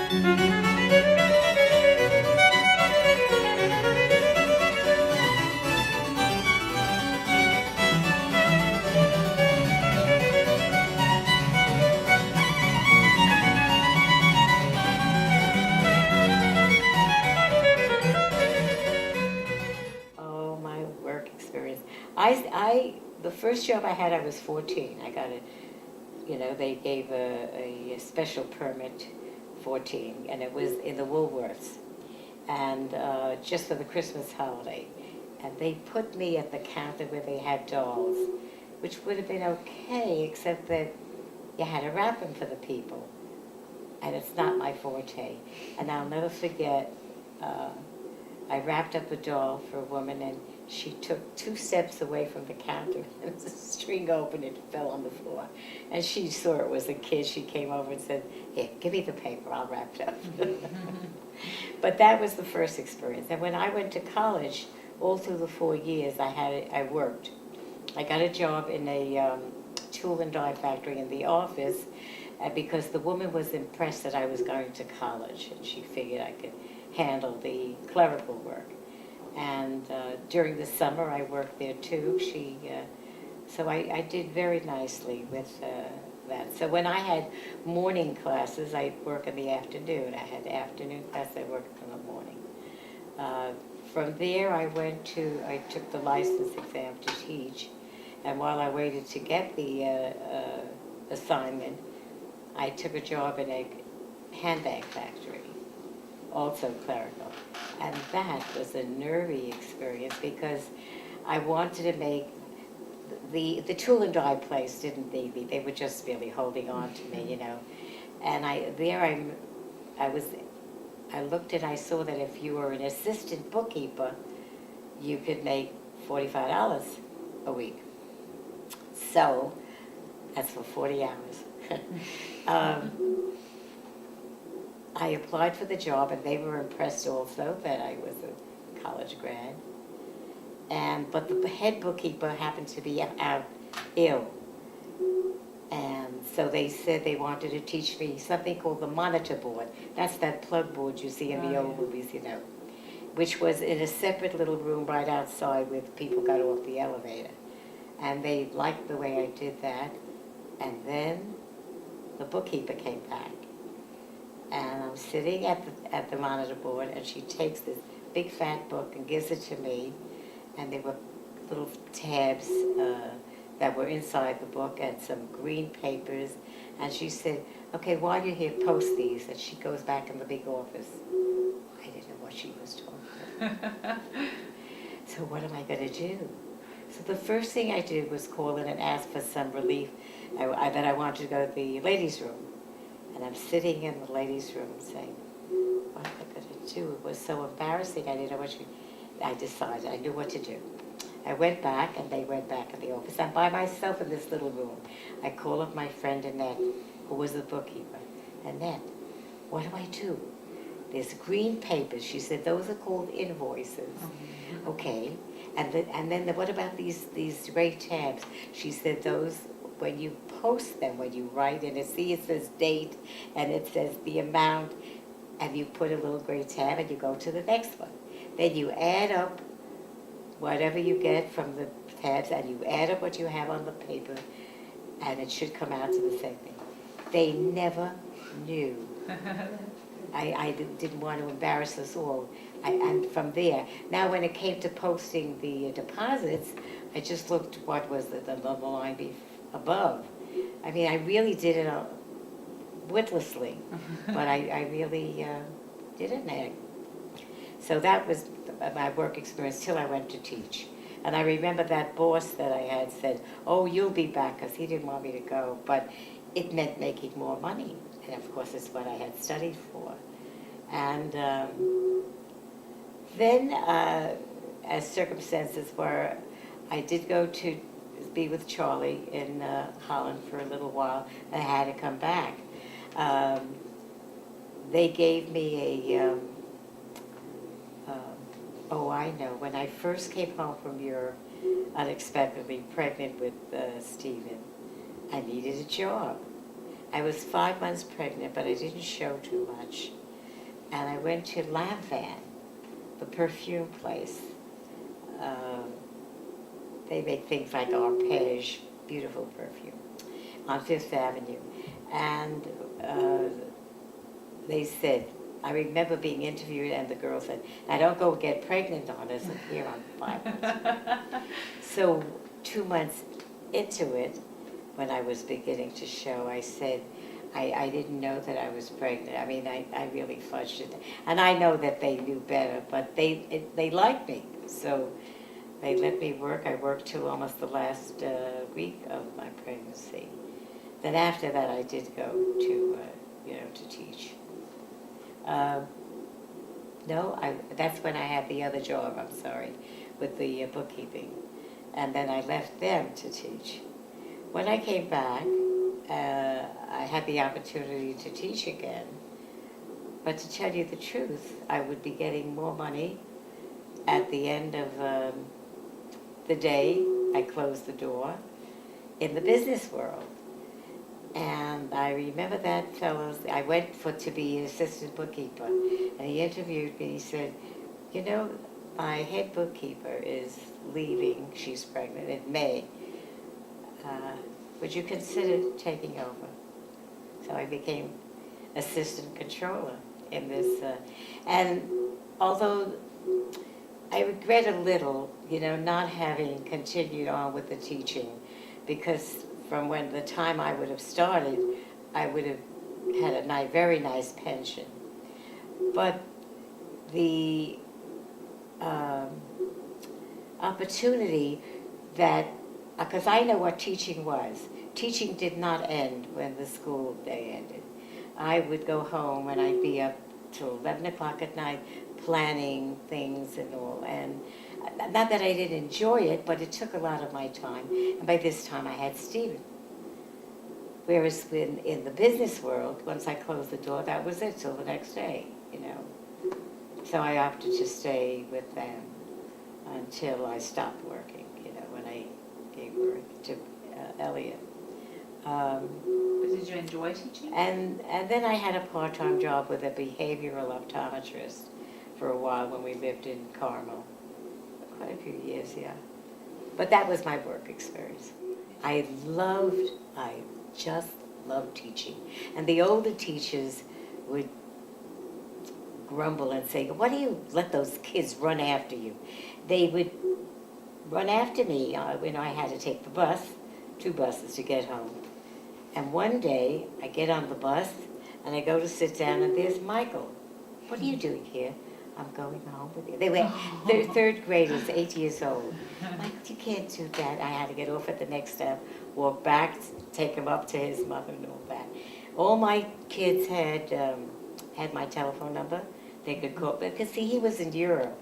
Oh, my work experience. The first job I had, I was 14. I got they gave a special permit, 14, and it was in the Woolworths, and just for the Christmas holiday. And they put me at the counter where they had dolls, which would have been okay, except that you had to wrap them for the people. And it's not my forte. And I'll never forget, uh, I wrapped up a doll for a woman, and she took 2 steps away from the counter, and the string opened and fell on the floor. And she saw it was a kid. She came over and said, "Here, give me the paper, I'll wrap it up." But that was the first experience. And when I went to college, all through the 4 years, I worked. I got a job in a tool and die factory in the office, because the woman was impressed that I was going to college, and she figured I could handle the clerical work. And during the summer, I worked there too. So I did very nicely with that. So when I had morning classes, I'd work in the afternoon. I had afternoon class, I worked in the morning. From there, I took the license exam to teach. And while I waited to get the assignment, I took a job in a handbag factory, also clerical. And that was a nervy experience because I wanted to make, the tool and die place didn't need me. They were just really holding on to me, And I looked and I saw that if you were an assistant bookkeeper, you could make $45 a week. So that's for 40 hours. I applied for the job, and they were impressed also that I was a college grad. But the head bookkeeper happened to be out ill. And so they said they wanted to teach me something called the monitor board. That's that plug board you see in the old movies, which was in a separate little room right outside where people got off the elevator. And they liked the way I did that. And then the bookkeeper came back. And I'm sitting at the monitor board, and she takes this big fat book and gives it to me. And there were little tabs that were inside the book and some green papers. And she said, "Okay, while you're here, post these." And she goes back in the big office. I didn't know what she was talking about. So what am I going to do? So the first thing I did was call in and ask for some relief that I wanted to go to the ladies' room. And I'm sitting in the ladies' room saying, what am I going to do? It was so embarrassing. I didn't know I decided. I knew what to do. I went back, and they went back in the office. I'm by myself in this little room. I call up my friend Annette, who was the bookkeeper. Annette, what do I do? There's green papers. She said, those are called invoices. Okay. And then what about these gray tabs? She said, those, when you post them, when you write in it, see it says date, and it says the amount, and you put a little gray tab, and you go to the next one. Then you add up whatever you get from the tabs, and you add up what you have on the paper, and it should come out to the same thing. They never knew. I didn't want to embarrass us all. And from there, now when it came to posting the deposits, I just looked what was the line above. I mean, I really did it witlessly, but I really did it. So that was my work experience till I went to teach. And I remember that boss that I had said, "Oh, you'll be back," because he didn't want me to go, but it meant making more money. And of course, it's what I had studied for. And then, as circumstances were, I did go to be with Charlie in Holland for a little while, and I had to come back. They gave me I know, when I first came home from Europe, unexpectedly pregnant with Stephen, I needed a job. I was 5 months pregnant, but I didn't show too much. And I went to Lab Van, the perfume place. They make things like Arpege, beautiful perfume, on Fifth Avenue. And they said, I remember being interviewed, and the girl said, "Now don't go get pregnant on us." And here I'm 5 months. So 2 months into it, when I was beginning to show, I said, I didn't know that I was pregnant. I mean, I really fudged it. And I know that they knew better, but they liked me. So they let me work. I worked till almost the last week of my pregnancy. Then after that, I did go to, to teach. No, that's when I had the other job, I'm sorry, with the bookkeeping. And then I left them to teach. When I came back, I had the opportunity to teach again. But to tell you the truth, I would be getting more money at the end of the day. I closed the door in the business world. And I remember that fellow, I went to be an assistant bookkeeper, and he interviewed me. He said, "You know, my head bookkeeper is leaving. She's pregnant in May. Would you consider taking over?" So I became assistant controller in this. And although I regret a little, not having continued on with the teaching, because from the time I would have started, I would have had a very nice pension. But the opportunity that, because I know what teaching was. Teaching did not end when the school day ended. I would go home and I'd be up till 11 o'clock at night planning things and all. And not that I didn't enjoy it, but it took a lot of my time. And by this time I had Stephen. Whereas in the business world, once I closed the door, that was it till the next day, So I opted to stay with them until I stopped working, when I gave birth to Elliot. But did you enjoy teaching? And then I had a part-time job with a behavioral optometrist for a while when we lived in Carmel. Quite a few years, yeah. But that was my work experience. I just loved teaching. And the older teachers would grumble and say, "Why do you let those kids run after you?" They would run after me when I had to take the bus, 2 buses to get home. And one day, I get on the bus, and I go to sit down, and there's Michael. "What are you doing here?" "I'm going home with you." They're 3rd graders, 8 years old. I'm like, "You can't do that." I had to get off at the next stop, walk back, take him up to his mother and all that. All my kids had my telephone number. They could call, because see, he was in Europe,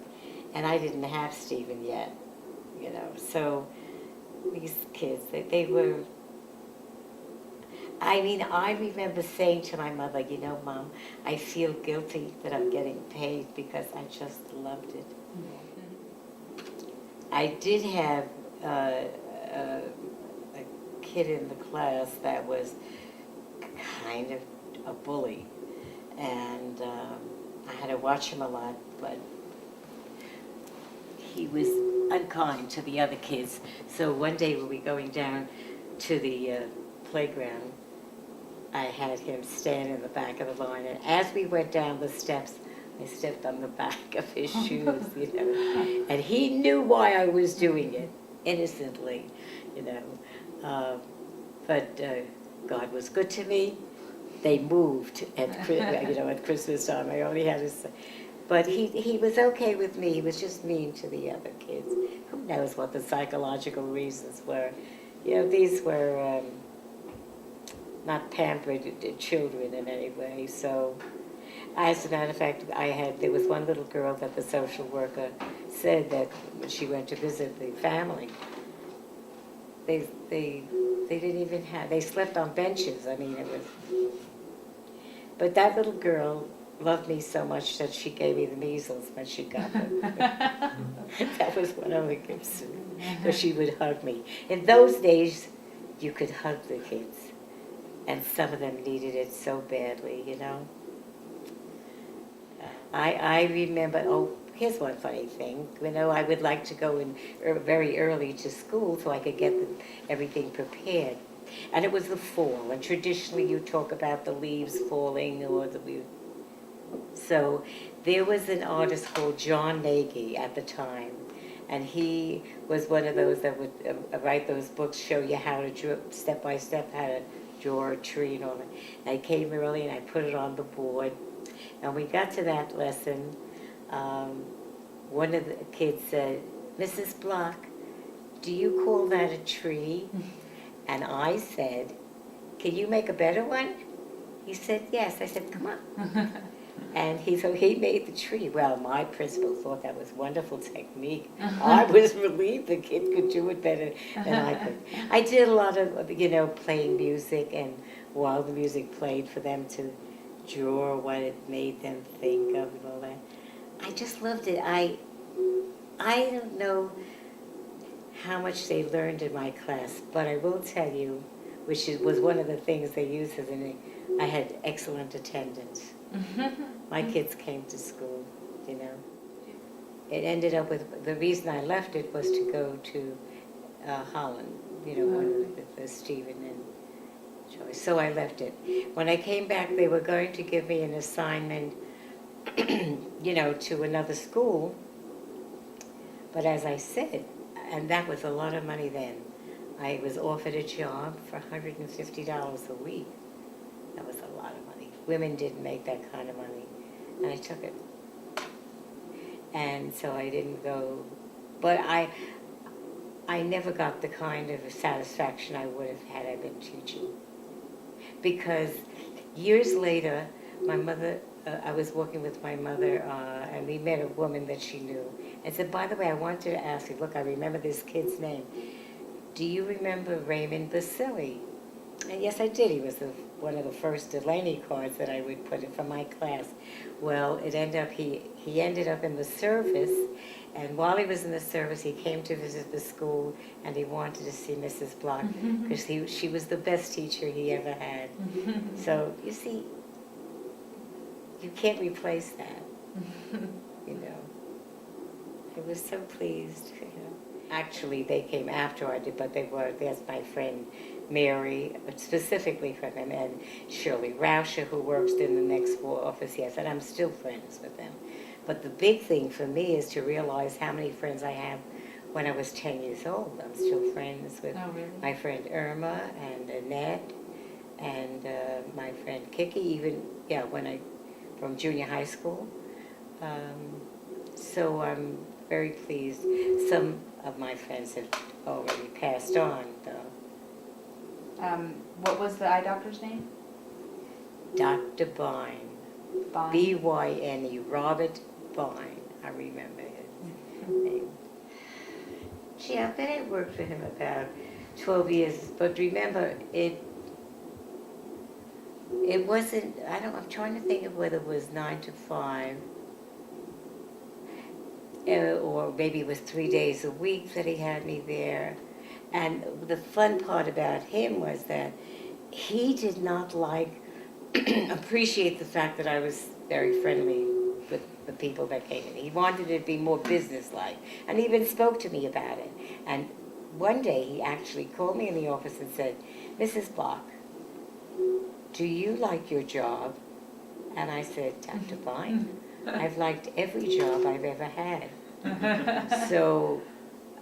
and I didn't have Stephen yet, So these kids, they were, I remember saying to my mother, "Mom, I feel guilty that I'm getting paid because I just loved it." I did have a kid in the class that was kind of a bully, and I had to watch him a lot, but he was unkind to the other kids. So one day when we were going down to the playground, I had him stand in the back of the line, and as we went down the steps, I stepped on the back of his shoes, and he knew why I was doing it, innocently, But God was good to me. They moved at Christmas time. I only had to say, but he was okay with me. He was just mean to the other kids. Who knows what the psychological reasons were? These were not pampered children in any way. So, as a matter of fact, there was one little girl that the social worker said that when she went to visit the family, they didn't even they slept on benches. It was. But that little girl loved me so much that she gave me the measles when she got them. That was one of the gifts, because she would hug me. In those days, you could hug the kids. and some of them needed it so badly, you know. I remember, oh, here's one funny thing. You know, I would like to go in very early to school so I could get everything prepared. And it was the fall, and traditionally you talk about the leaves falling or so there was an artist called John Nagy at the time, and he was one of those that would write those books, show you how to draw, step by step, how to draw a tree and all that. And I came early and I put it on the board. And we got to that lesson. One of the kids said, "Mrs. Block, do you call that a tree?" And I said, "Can you make a better one?" He said, "Yes." I said, "Come on." And so he made the tree. Well, my principal thought that was wonderful technique. I was relieved the kid could do it better than I could. I did a lot of, playing music, and while the music played, for them to draw what it made them think of and all that. I just loved it. I don't know how much they learned in my class, but I will tell you, which was one of the things they used as I had excellent attendance. My kids came to school, you know. It ended up with, the reason I left it was to go to Holland, with Stephen and Joyce. So I left it. When I came back, they were going to give me an assignment, to another school. But as I said, and that was a lot of money then, I was offered a job for $150 a week. That was a lot of money. Women didn't make that kind of money. And I took it. And so I didn't go. But I never got the kind of satisfaction I would have had I been teaching. Because years later, my mother, I was walking with my mother, and we met a woman that she knew. And said, "By the way, I wanted to ask you, look, I remember this kid's name. Do you remember Raymond Basili?" And yes, I did. He was one of the first Delaney cards that I would put in for my class. Well, it ended up, he ended up in the service, and while he was in the service, he came to visit the school, and he wanted to see Mrs. Block, because she was the best teacher he ever had. So, you see, you can't replace that, I was so pleased, Actually, they came after I did, but there's my friend Mary, specifically from them, and Shirley Rauscher, who works in the next office, yes, and I'm still friends with them. But the big thing for me is to realize how many friends I have when I was 10 years old. I'm still friends with my friend Irma and Annette and my friend Kiki, from junior high school. So I'm very pleased. Some of my friends have already passed on, though. What was the eye doctor's name? Dr. Bine. B-Y-N-E, Robert Bine. I remember his name. Gee, I bet I worked for him about 12 years. But remember, it wasn't, I'm trying to think of whether it was 9 to 5. Or maybe it was 3 days a week that he had me there. And the fun part about him was that he did not appreciate the fact that I was very friendly with the people that came in. He wanted it to be more businesslike, and he even spoke to me about it. And one day he actually called me in the office and said, "Mrs. Block, do you like your job?" And I said, "Dr. Bine, I've liked every job I've ever had." So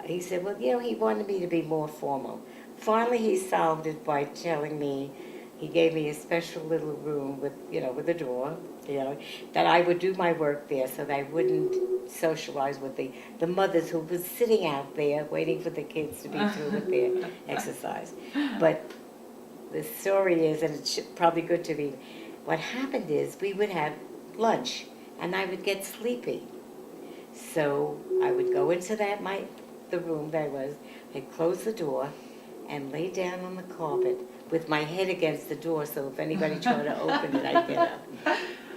he said, well, he wanted me to be more formal. Finally, he solved it by telling me, he gave me a special little room with a door, that I would do my work there so that I wouldn't socialize with the mothers who were sitting out there waiting for the kids to be through with their exercise. But the story is, and it's probably good to be, what happened is we would have lunch and I would get sleepy. So I would go into the room that I was, I'd close the door and lay down on the carpet with my head against the door, so if anybody tried to open it, I'd get up.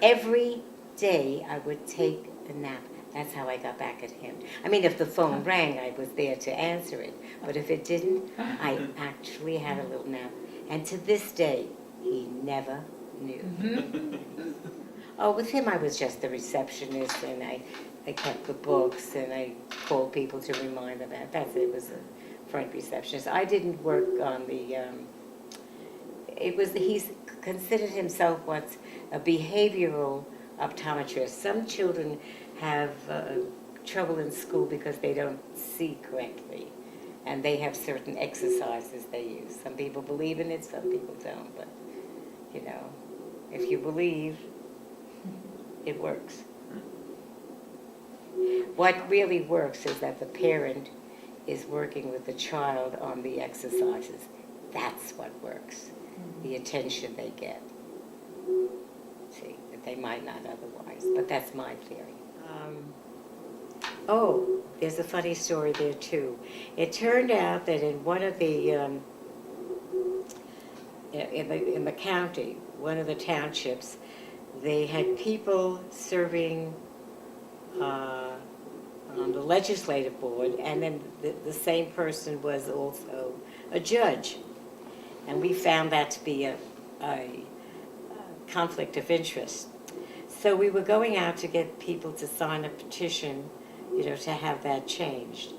Every day I would take a nap. That's how I got back at him. I mean, if the phone rang, I was there to answer it. But if it didn't, I actually had a little nap. And to this day, he never knew. Oh, with him I was just the receptionist, and I kept the books, and I called people to remind them that. That's it, it was a front receptionist. I didn't work on the, he's considered himself what's a behavioral optometrist. Some children have trouble in school because they don't see correctly, and they have certain exercises they use. Some people believe in it, some people don't, but, you know, if you believe, it works. What really works is that the parent is working with the child on the exercises. That's what works. The attention they get. See, that they might not otherwise, but that's my theory. Oh, there's a funny story there too. It turned out that in one of the, in the county, one of the townships, they had people serving on the legislative board, and then the same person was also a judge. And we found that to be a conflict of interest. So we were going out to get people to sign a petition, you know, to have that changed.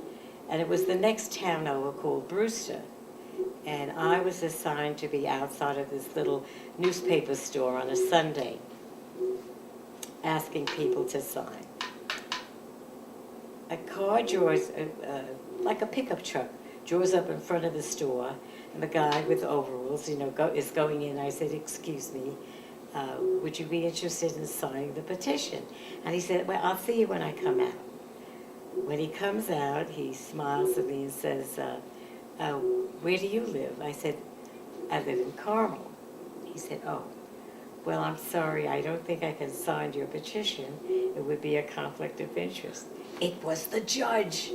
And it was the next town over called Brewster. And I was assigned to be outside of this little newspaper store on a Sunday, asking people to sign. A car draws, like a pickup truck, draws up in front of the store, and the guy with overalls, you know, is going in. I said, "Excuse me, would you be interested in signing the petition?" And he said, "Well, I'll see you when I come out." When he comes out, he smiles at me and says, "Where do you live?" I said, "I live in Carmel." He said, "Oh, well, I'm sorry, I don't think I can sign your petition. It would be a conflict of interest." It was the judge.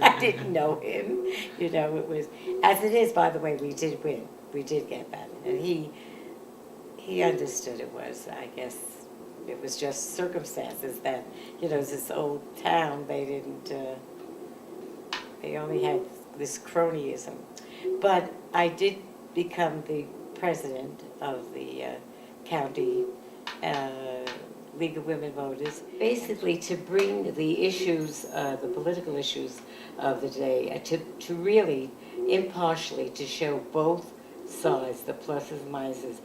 I didn't know him. You know, it was, as it is, by the way, we did win. We did get that. And he understood it was, I guess, it was just circumstances that, you know, this old town, they didn't, they only had this cronyism. But I did become the president of the county League of Women Voters, basically to bring the issues, the political issues of the day, to really impartially to show both sides, the pluses and minuses.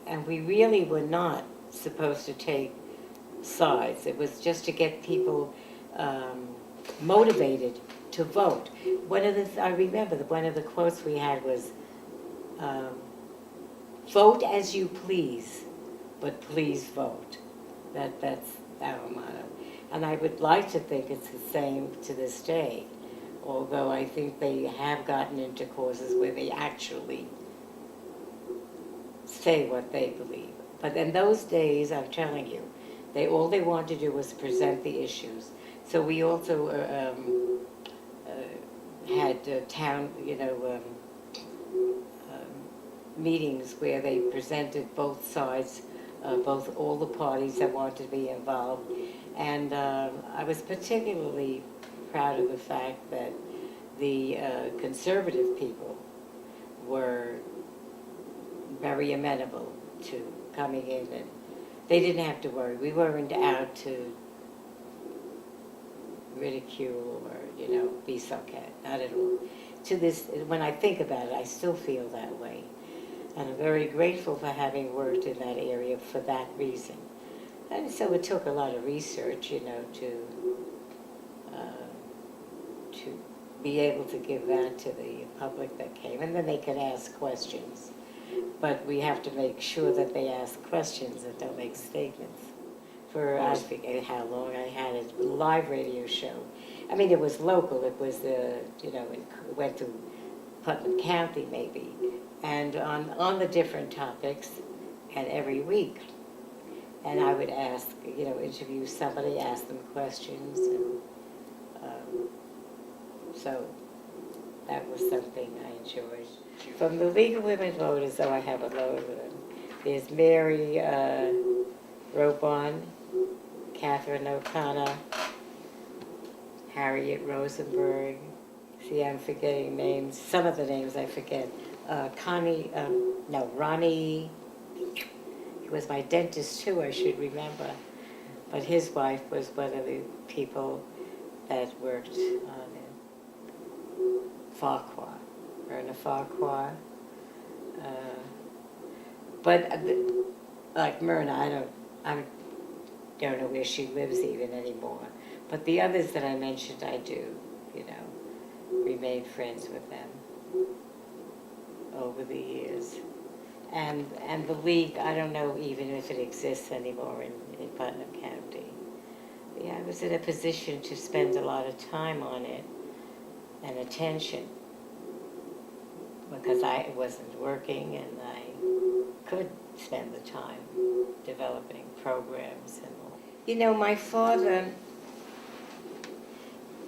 And we really were not supposed to take sides. It was just to get people motivated to vote. I remember one of the quotes we had was, "Vote as you please, but please vote." That's our motto. And I would like to think it's the same to this day, although I think they have gotten into causes where they actually say what they believe. But in those days, I'm telling you, all they wanted to do was present the issues. So we also had town, meetings where they presented both sides, all the parties that wanted to be involved. And I was particularly proud of the fact that the conservative people were very amenable to coming in, and they didn't have to worry. We weren't out to ridicule or, be sarcastic, not at all. To this, when I think about it, I still feel that way. And I'm very grateful for having worked in that area for that reason. And so it took a lot of research, to be able to give that to the public that came. And then they could ask questions. But we have to make sure that they ask questions and don't make statements. For, I forget how long I had it, a live radio show. I mean, it was local. It was, it went to Putnam County maybe. And on the different topics, and every week. And I would ask, interview somebody, ask them questions. And, so that was something I enjoyed. From the League of Women Voters, though, I have a load of them. There's Mary Robon, Catherine O'Connor, Harriet Rosenberg. See, I'm forgetting names. Some of the names I forget. Ronnie He was my dentist too, I should remember. But his wife was one of the people that worked on Farquhar, Myrna Farquhar. But like Myrna, I don't know where she lives even anymore. But the others that I mentioned, I do, remain friends with them over the years. And the league, I don't know even if it exists anymore in Putnam County. Yeah, I was in a position to spend a lot of time on it and attention because I wasn't working and I could spend the time developing programs and all. My father,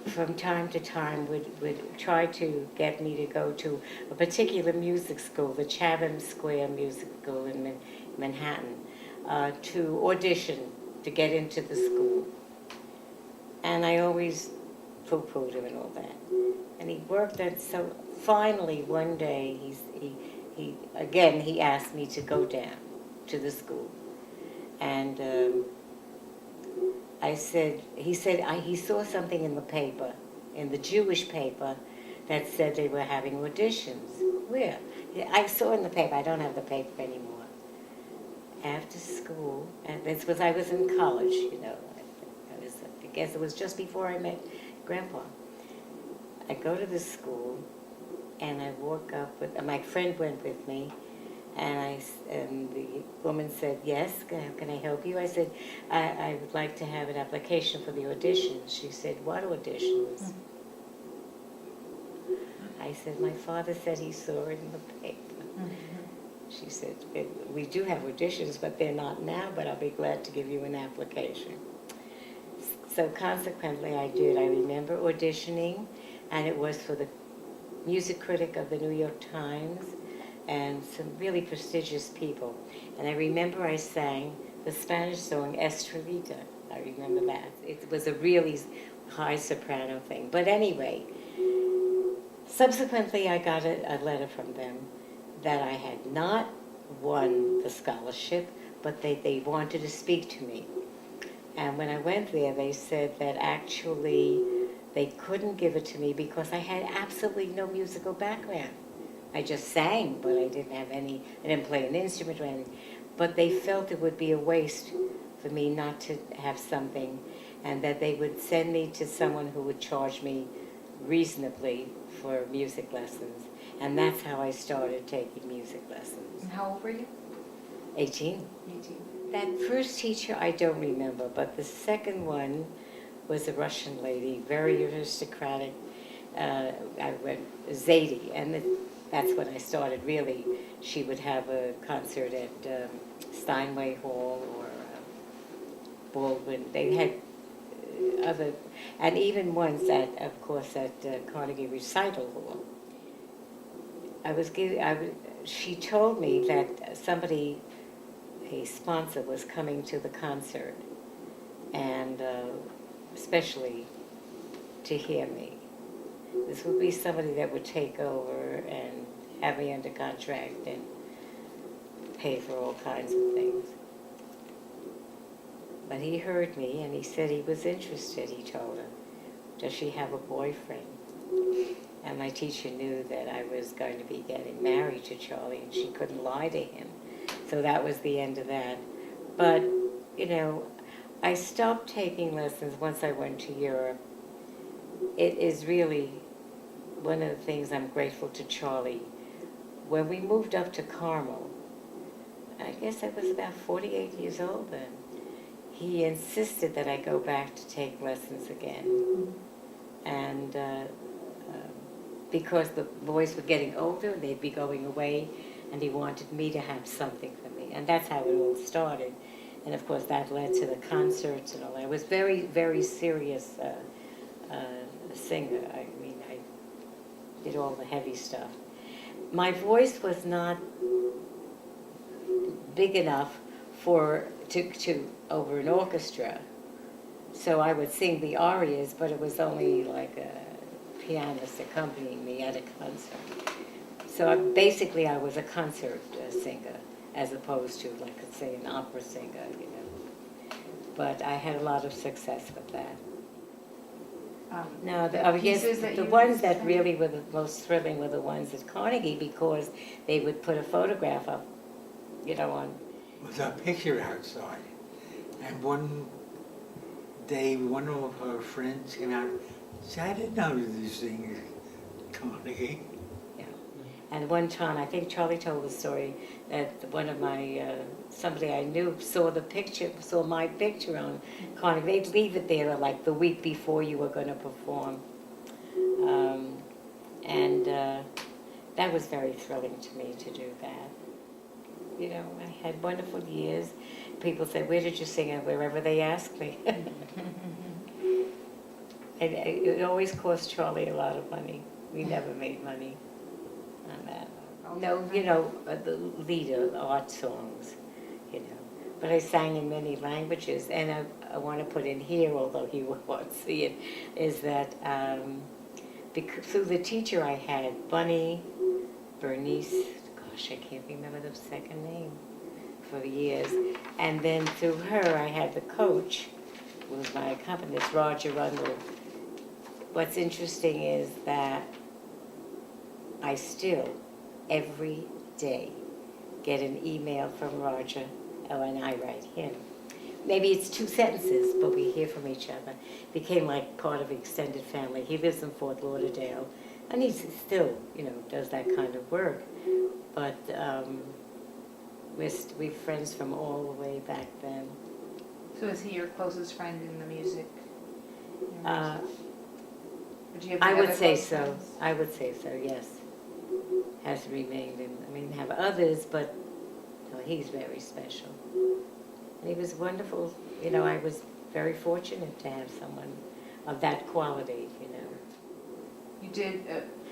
from time to time, would try to get me to go to a particular music school, the Chatham Square Music School in Manhattan, to audition to get into the school. And I always poo-pooed him and all that. And he worked at, so finally one day, he asked me to go down to the school. And he saw something in the paper, in the Jewish paper, that said they were having auditions. Where? I saw in the paper, I don't have the paper anymore. After school, and this was, I was in college, I guess it was just before I met Grandpa. I go to the school, and I walk up with, my friend went with me, and the woman said, yes, can I help you? I said, I would like to have an application for the audition. She said, what auditions? I said, my father said he saw it in the paper. She said, we do have auditions, but they're not now, but I'll be glad to give you an application. So consequently, I did. I remember auditioning, and it was for the music critic of the New York Times, and some really prestigious people. And I remember I sang the Spanish song Estrellita. I remember that. It was a really high soprano thing. But anyway, subsequently I got a letter from them that I had not won the scholarship, but they wanted to speak to me. And when I went there, they said that actually they couldn't give it to me because I had absolutely no musical background. I just sang, but I didn't play an instrument or anything. But they felt it would be a waste for me not to have something, and that they would send me to someone who would charge me reasonably for music lessons. And that's how I started taking music lessons. And how old were you? 18. 18. That first teacher I don't remember, but the second one was a Russian lady, very aristocratic. I went Zadie, and that's when I started really. She would have a concert at Steinway Hall or Baldwin. They had other, and even once at Carnegie Recital Hall. She told me that somebody, a sponsor, was coming to the concert, and especially to hear me. This would be somebody that would take over and have me under contract and pay for all kinds of things. But he heard me, and he said he was interested, he told her. Does she have a boyfriend? And my teacher knew that I was going to be getting married to Charlie, and she couldn't lie to him. So that was the end of that. But, I stopped taking lessons once I went to Europe. It is really one of the things I'm grateful to Charlie. When we moved up to Carmel, I guess I was about 48 years old then, he insisted that I go back to take lessons again. And because the boys were getting older, they'd be going away, and he wanted me to have something for me. And that's how it all started. And of course that led to the concerts and all that. I was very, very serious singer. I mean, I did all the heavy stuff. My voice was not big enough to over an orchestra. So I would sing the arias, but it was only like a pianist accompanying me at a concert. So basically I was a concert singer, as opposed to, like, say, an opera singer, you know. But I had a lot of success with that. No, yes, pieces that the you ones that sang? really were the most thrilling were the ones at Carnegie, because they would put a photograph up, you know, on. With a picture outside. And one day, one of her friends came out and said, I didn't know you sing Carnegie. Yeah. And one time, I think Charlie told the story, that one of my, somebody I knew saw my picture on Carnegie. They'd leave it there like the week before you were going to perform. And that was very thrilling to me to do that. You know, I had wonderful years. People said, where did you sing it? Wherever they asked me. It always cost Charlie a lot of money. We never made money on that. No, you know, the leader, art songs, you know. But I sang in many languages, and I want to put in here, although he won't see it, is that through the teacher I had, Bunny, Bernice, gosh, I can't remember the second name for years. And then through her, I had the coach, who was my accompanist, Roger Rundle. What's interesting is that I still, every day, get an email from Roger, and I write him. Maybe it's 2 sentences, but we hear from each other. Became like part of extended family. He lives in Fort Lauderdale, and he still, you know, does that kind of work. But we're friends from all the way back then. So is he your closest friend in the music? Uh, Or do you have I any would other say close so. friends? I would say so, yes. Has remained. Have others, but no, he's very special. And he was wonderful. You know, I was very fortunate to have someone of that quality, you know. You did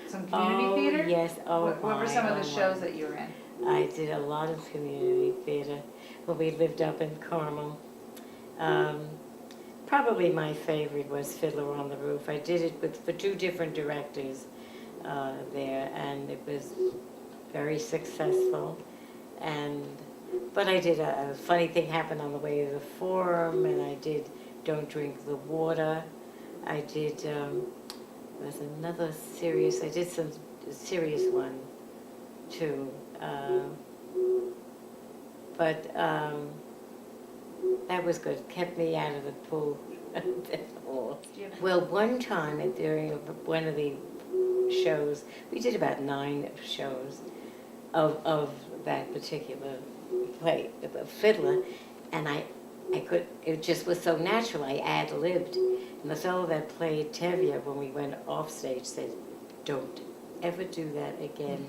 some community theater? Yes. Oh, What were some of the my. shows that you were in? I did a lot of community theater when we lived up in Carmel. Probably my favorite was Fiddler on the Roof. I did it for 2 different directors there, and it was very successful. But I did a funny thing happened on the way to the Forum, and I did Don't Drink the Water. I did, there's another serious, I did some serious one too. But that was good, kept me out of the pool. Well, one time during one of the shows, we did about 9 shows of that particular play, the Fiddler, and it just was so natural, I ad-libbed. And the fellow that played Tevye when we went off stage said, don't ever do that again.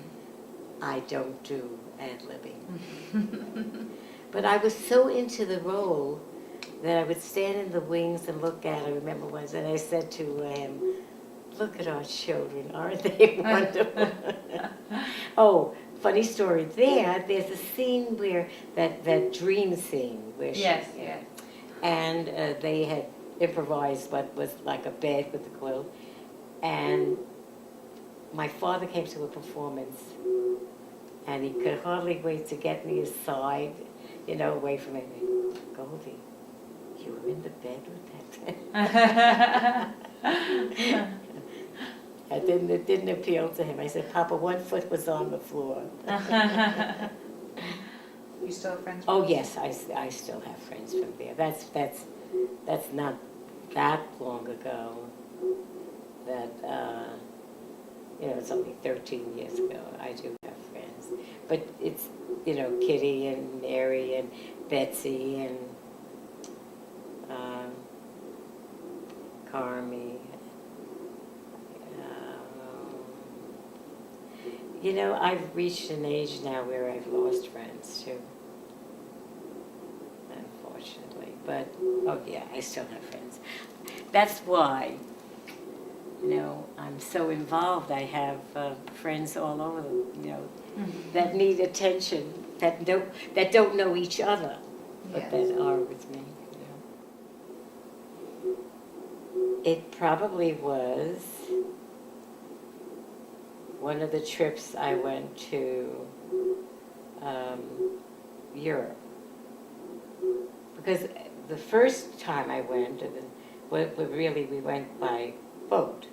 I don't do ad-libbing. But I was so into the role that I would stand in the wings and look at, I remember once, and I said to him, look at our children, aren't they wonderful? Oh, funny story there's a scene where, that dream scene. Where Yes, she, yeah. And they had improvised what was like a bed with a quilt. And my father came to a performance, and he could hardly wait to get me aside, you know, away from me. Goldie, you were in the bed with that. It didn't appeal to him. I said, Papa, 1 foot was on the floor. You still have friends? Oh yes, I still have friends from there. That's not that long ago. That you know, it's only 13 years ago. I do have friends, but it's, you know, Kitty and Mary and Betsy and Carmi. You know, I've reached an age now where I've lost friends too, unfortunately. But, oh yeah, I still have friends. That's why, you know, I'm so involved. I have friends all over, you know, that need attention, that don't know each other, but that are with me. You know. It probably was one of the trips I went to Europe. Because the first time I went, we went by boat.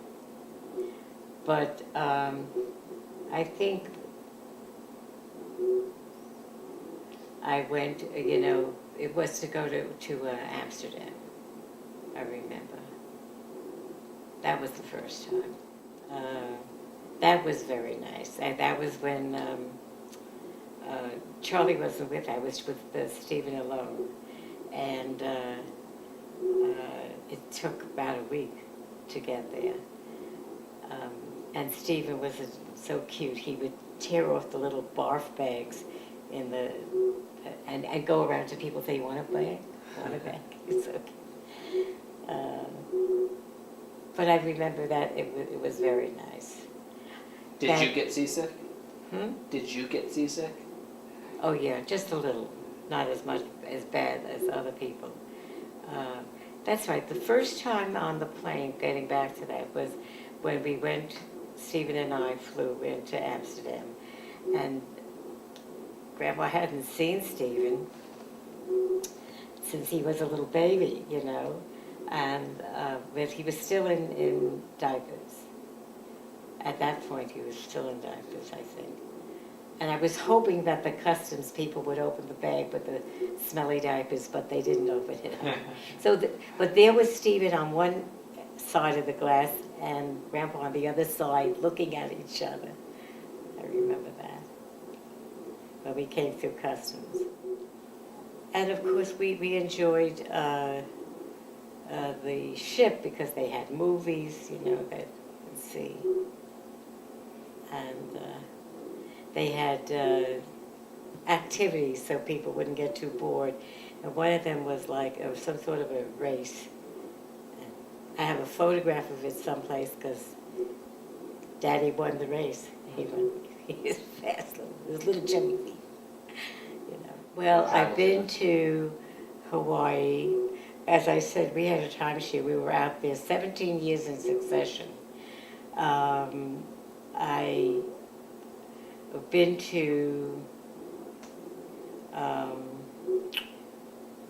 But I think I went, it was to go to Amsterdam, I remember. That was the first time. That was very nice. That was when Charlie wasn't with. I was with Stephen alone. And it took about a week to get there. And Stephen was so cute. He would tear off the little barf bags in the, and go around to people, say, you want a bag? Want a bag? It's so cute. But I remember that it was very nice. Did you get seasick? Hmm? Did you get seasick? Oh yeah, just a little. Not as much as bad as other people. That's right. The first time on the plane, getting back to that, was when we went, Stephen and I flew into Amsterdam. And Grandma hadn't seen Stephen since he was a little baby, and but he was still in diapers. At that point, he was still in diapers, I think. And I was hoping that the customs people would open the bag with the smelly diapers, but they didn't open it up. But there was Stephen on one side of the glass and Grandpa on the other side looking at each other. I remember that. When we came through customs. And of course we enjoyed the ship because they had movies, that you could see. And they had activities so people wouldn't get too bored. And one of them was like some sort of a race. I have a photograph of it someplace because Daddy won the race. He was fast, his little chubby feet. Well, I've been to Hawaii. As I said, we had a timeshare. We were out there 17 years in succession. I've been to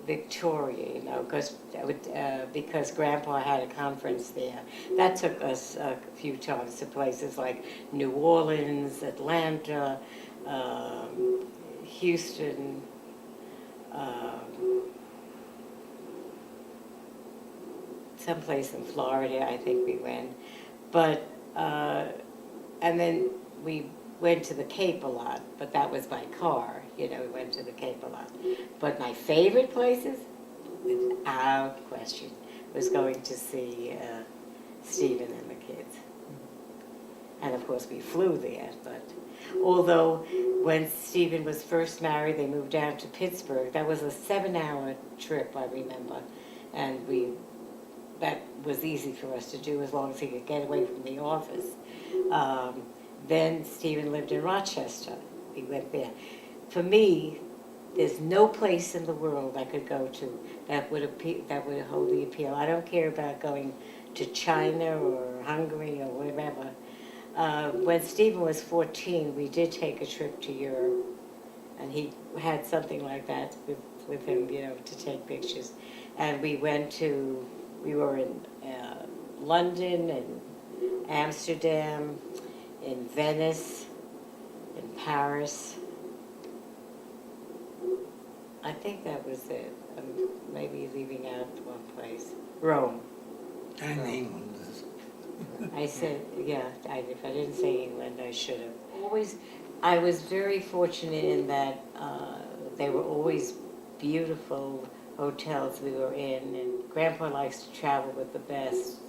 Victoria, because Grandpa had a conference there. That took us a few times to places like New Orleans, Atlanta, Houston, someplace in Florida, I think we went. But, and then we went to the Cape a lot, but that was by car. We went to the Cape a lot. But my favorite places, without question, was going to see Stephen and the kids. And of course we flew there, but although when Stephen was first married, they moved down to Pittsburgh. That was a 7-hour trip, I remember. And that was easy for us to do as long as he could get away from the office. Then Stephen lived in Rochester. We went there. For me, there's no place in the world I could go to that would hold the appeal. I don't care about going to China or Hungary or wherever. When Stephen was 14, we did take a trip to Europe, and he had something like that with him, to take pictures. And we were in London and Amsterdam, in Venice, in Paris. I think that was it. Maybe leaving out one place. Rome. And England. I said, yeah, if I didn't say England, I should have. I was very fortunate in that they were always beautiful hotels we were in, and Grandpa likes to travel with the best,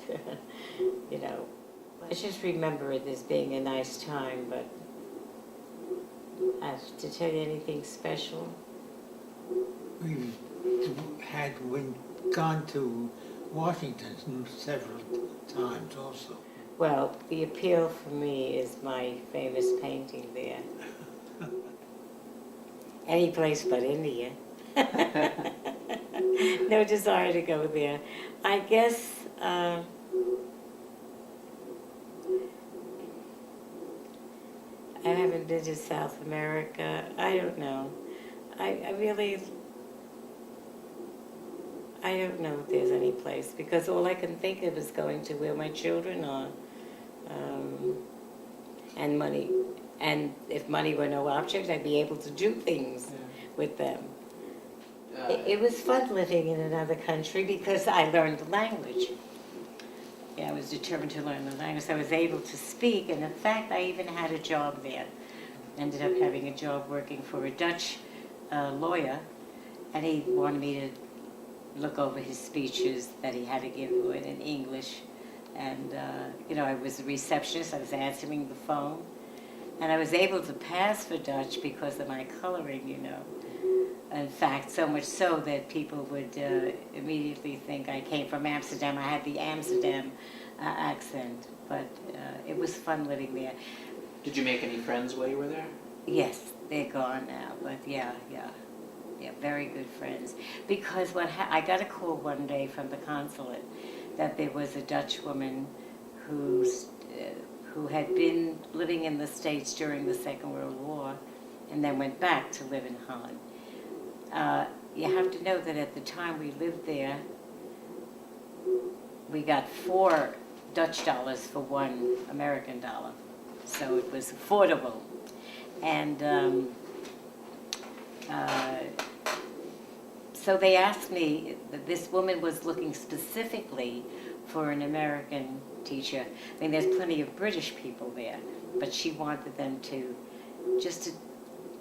I just remember it as being a nice time, but to tell you anything special? We've gone to Washington several times also. Well, the appeal for me is my famous painting there. Any place but India. No desire to go there. I guess I haven't been to South America. I don't know. I really, I don't know if there's any place, because all I can think of is going to where my children are, and money. And if money were no object, I'd be able to do things with them. It was fun living in another country because I learned the language. Yeah, I was determined to learn the language. I was able to speak, and in fact, I even had a job there. Ended up having a job working for a Dutch lawyer, and he wanted me to look over his speeches that he had to give in English. And, I was a receptionist. I was answering the phone. And I was able to pass for Dutch because of my coloring, In fact, so much so that people would immediately think I came from Amsterdam. I had the Amsterdam accent, but it was fun living there. Did you make any friends while you were there? Yes, they're gone now, but yeah, very good friends. Because I got a call one day from the consulate that there was a Dutch woman who had been living in the States during the Second World War and then went back to live in Holland. You have to know that at the time we lived there, we got 4 Dutch dollars for 1 American dollar. So it was affordable. And so they asked me, this woman was looking specifically for an American teacher. I mean, there's plenty of British people there, but she wanted them to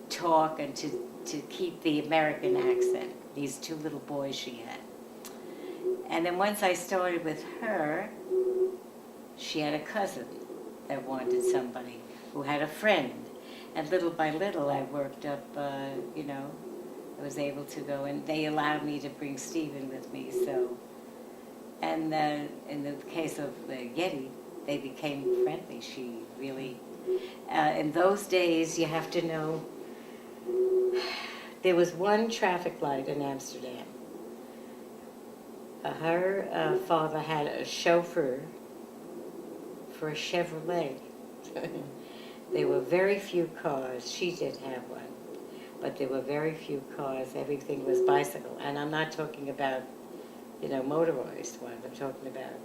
talk and to keep the American accent, these 2 little boys she had. And then once I started with her, she had a cousin that wanted somebody who had a friend. And little by little, I worked up, I was able to go, and they allowed me to bring Stephen with me, so. And in the case of Getty, they became friendly. She really, in those days, you have to know, there was one traffic light in Amsterdam. Her father had a chauffeur for a Chevrolet. There were very few cars. She did have one, but there were very few cars. Everything was bicycle, and I'm not talking about, motorized ones. I'm talking about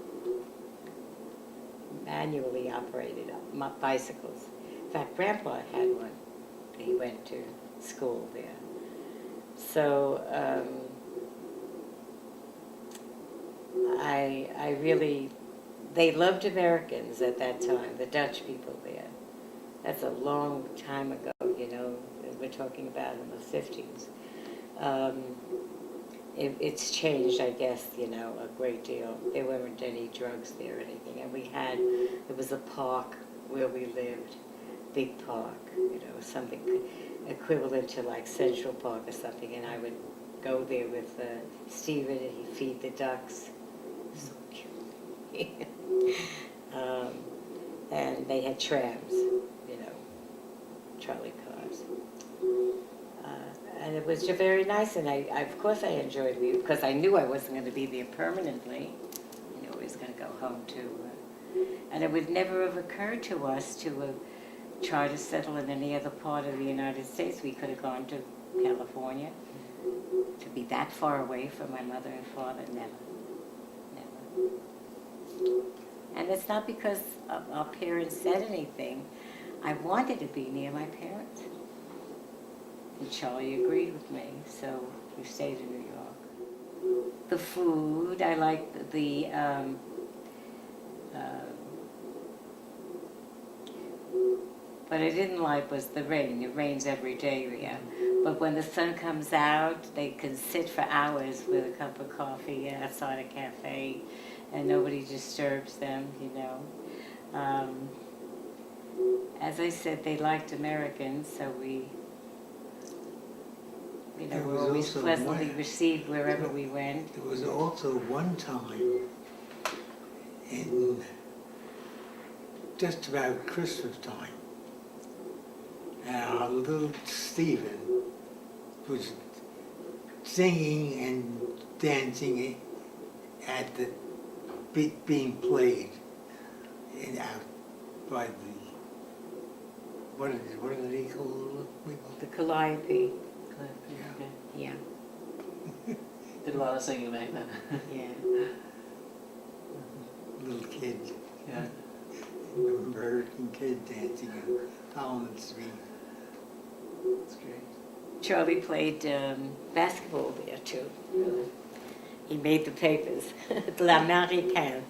manually operated bicycles. In fact, Grandpa had one. He went to school there. So I really, they loved Americans at that time, the Dutch people there. That's a long time ago, we're talking about in the 50s. It's changed, I guess, a great deal. There weren't any drugs there or anything. And there was a park where we lived, big park, something equivalent to like Central Park or something. And I would go there with Stephen, and he'd feed the ducks. So cute. And they had trams, trolley cars. And it was just very nice, and of course I enjoyed it, because I knew I wasn't going to be there permanently. I was going to go home too. And it would never have occurred to us to try to settle in any other part of the United States. We could have gone to California. To be that far away from my mother and father, never. And it's not because our parents said anything. I wanted to be near my parents. And Charlie agreed with me, so we stayed in New York. The food, I liked the what I didn't like was the rain. It rains every day there. But when the sun comes out, they can sit for hours with a cup of coffee outside a cafe, and nobody disturbs them, As I said, they liked Americans, so we, were always pleasantly received wherever we went. There was also one time in just about Christmas time, our little Stephen was singing and dancing at the beat being played out by the, what do they call it? The Calliope. Cliff, Yeah. yeah. Yeah, Did a lot of singing back then. yeah. Little kid, Yeah. American kid dancing on Holland Street. That's great. Charlie played basketball there too. Really? He made the papers. L'Américain.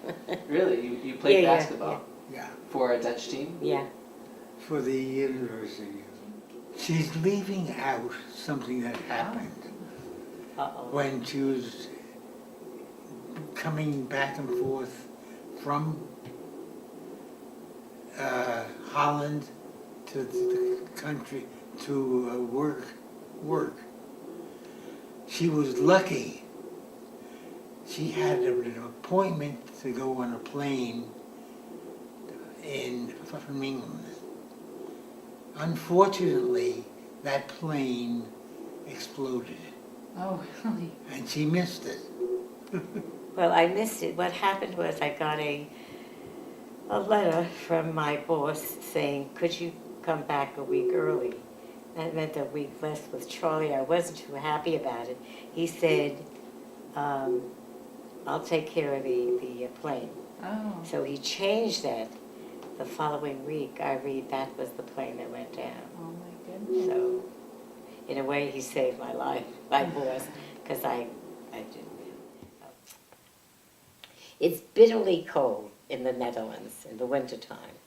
Really? You played Yeah, yeah, basketball Yeah, for a Dutch team? Yeah. for the university. She's leaving out something that happened Uh-oh. when she was coming back and forth from Holland to the country to work. She was lucky. She had an appointment to go on a plane from England. Unfortunately, that plane exploded, Oh, really? and she missed it. Well, I missed it. What happened was I got a letter from my boss saying, could you come back a week early? That meant a week less with Charlie. I wasn't too happy about it. He said, I'll take care of the plane. Oh. So he changed that. The following week, I read that was the plane that went down. Oh, my goodness. So, in a way, he saved my life, my boss, because I didn't. It's bitterly cold in the Netherlands in the wintertime.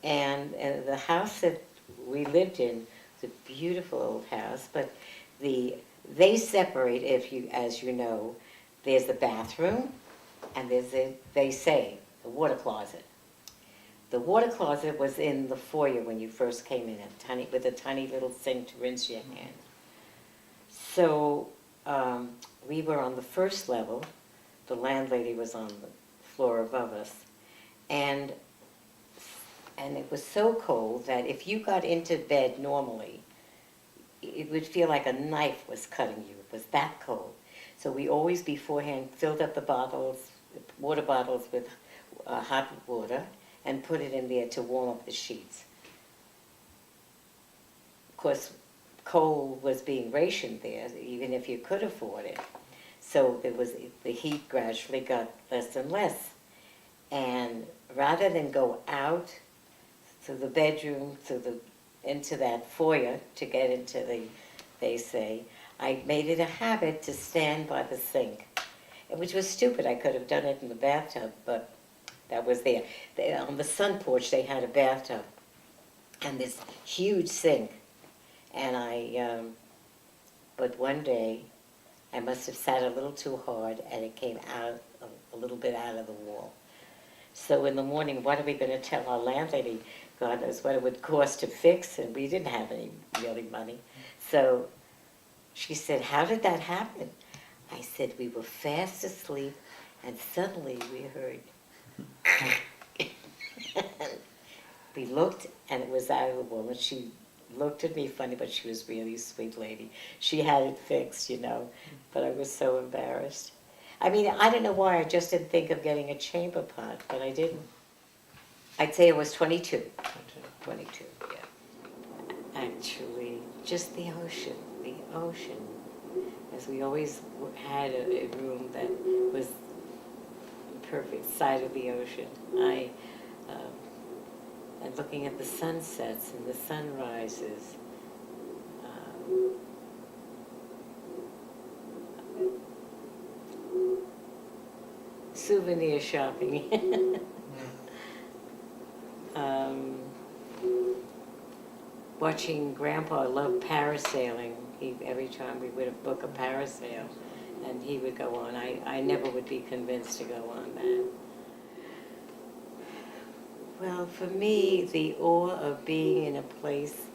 And the house that we lived in was a beautiful old house, but they separate, as you know, there's the bathroom and there's a water closet. The water closet was in the foyer when you first came in, with a tiny little sink to rinse your hands. So we were on the first level. The landlady was on the floor above us. And it was so cold that if you got into bed normally, it would feel like a knife was cutting you. It was that cold. So we always beforehand filled up the water bottles with hot water and put it in there to warm up the sheets. Of course, coal was being rationed there, even if you could afford it. So the heat gradually got less and less. And rather than go out through the bedroom, into that foyer to get into I made it a habit to stand by the sink, which was stupid. I could have done it in the bathtub, but that was there. On the sun porch, they had a bathtub and this huge sink. And but one day, I must have sat a little too hard and it came out, a little bit out of the wall. So in the morning, what are we going to tell our landlady? God knows what it would cost to fix, and we didn't have any really money. So she said, how did that happen? I said, we were fast asleep, and suddenly we heard. We looked, and it was out of the wall, and she looked at me funny, but she was really a sweet lady. She had it fixed, but I was so embarrassed. I mean, I don't know why, I just didn't think of getting a chamber pot, but I didn't. I'd say it was 22. 22, yeah. Actually, just the ocean. As we always had a room that was the perfect side of the ocean. And looking at the sunsets and the sunrises. Souvenir shopping. Watching Grandpa love parasailing. Every time we would book a parasail, and he would go on. I never would be convinced to go on that. Well, for me, the awe of being in a place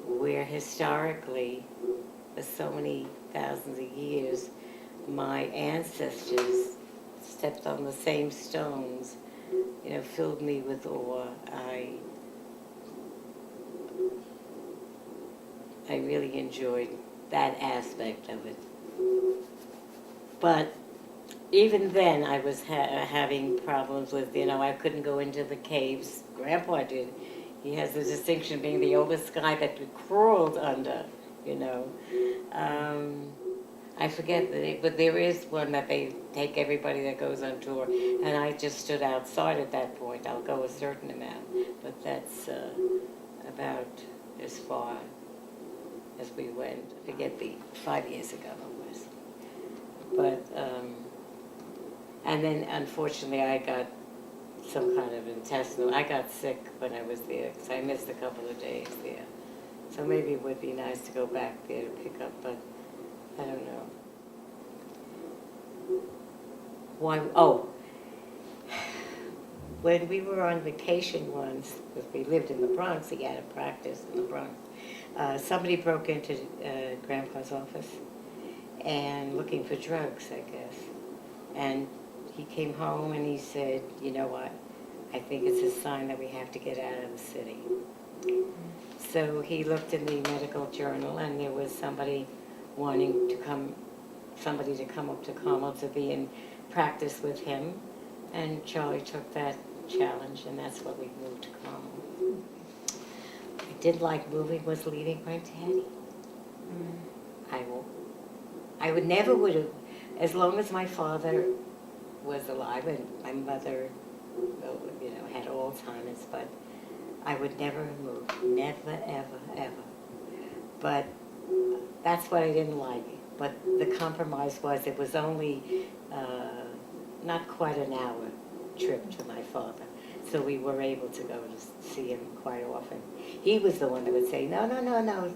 where historically, for so many thousands of years, my ancestors stepped on the same stones, filled me with awe. I really enjoyed that aspect of it. But even then, I was having problems with, I couldn't go into the caves. Grandpa did. He has the distinction of being the oldest guy that we crawled under you know. I forget but there is one that they take everybody that goes on tour, and I just stood outside at that point. I'll go a certain amount, but that's about as far as we went. I forget 5 years ago it was. But, and then unfortunately I got some kind of I got sick when I was there, because I missed a couple of days there. So maybe it would be nice to go back there to pick up, but I don't know. Why, when we were on vacation once, because we lived in the Bronx, he had a practice in the Bronx, somebody broke into Grandpa's office and looking for drugs, I guess. And he came home and he said, you know what, I think it's a sign that we have to get out of the city. So he looked in the medical journal, and there was somebody wanting to come up to Carmel to be in practice with him. And Charlie took that challenge, and that's why we moved to Carmel. I did like moving, was leaving my daddy. I would never would have, as long as my father was alive, and my mother, you know, had Alzheimer's, but I would never move, never, ever, ever. But that's what I didn't like. But the compromise was it was only not quite an hour trip to my father. So we were able to go to see him quite often. He was the one that would say, no,